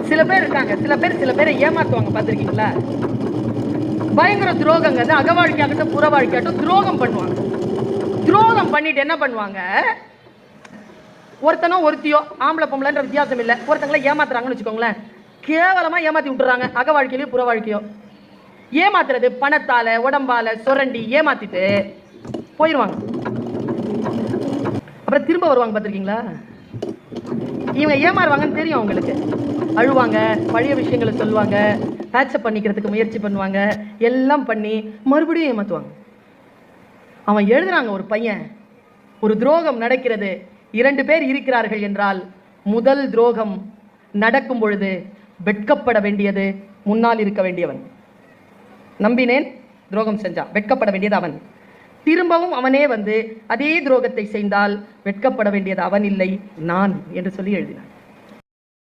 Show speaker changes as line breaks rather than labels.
சில பேர் இருக்காங்க, சில பேரை ஏமாத்துவாங்க, பார்த்துருக்கீங்களா? பயங்கர துரோகங்க. அக வாழ்க்கையாகட்டும் புற வாழ்க்கையாகட்டும் துரோகம் பண்ணுவாங்க. துரோகம் பண்ணிட்டு என்ன பண்ணுவாங்க, ஒருத்தனோ ஒருத்தியோ ஆம்பளை பொம்பளைன்ற வித்தியாசம் இல்லை, ஒருத்தங்களை ஏமாத்துறாங்கன்னு வச்சுக்கோங்களேன், கேவலமா ஏமாத்தி விட்டுறாங்க. அக வாழ்க்கையிலயோ புற வாழ்க்கையோ ஏமாத்துறது, பணத்தால உடம்பால சுரண்டி ஏமாத்திட்டு போயிடுவாங்க. அப்புறம் திரும்ப வருவாங்க, பார்த்துருக்கீங்களா? இவங்க ஏமாறுவாங்கன்னு தெரியும் அவங்களுக்கு. அழுவாங்க, பழைய விஷயங்களை சொல்லுவாங்க, பேட்சப் பண்ணிக்கிறதுக்கு முயற்சி பண்ணுவாங்க, எல்லாம் பண்ணி மறுபடியும் ஏமாத்துவாங்க. அவன் எழுதுறாங்க, ஒரு பையன், ஒரு துரோகம் நடக்கிறது, 2 பேர் இருக்கிறார்கள் என்றால் முதல் துரோகம் நடக்கும் பொழுது வெட்கப்பட வேண்டியது முன்னால் இருக்க வேண்டியவன். நம்பினேன், துரோகம் செஞ்சான், வெட்கப்பட வேண்டியது அவன். திரும்பவும் அவனே வந்து அதே துரோகத்தை செய்தால் வெட்கப்பட வேண்டியது அவன் இல்லை, நான் என்று சொல்லி எழுதினான்.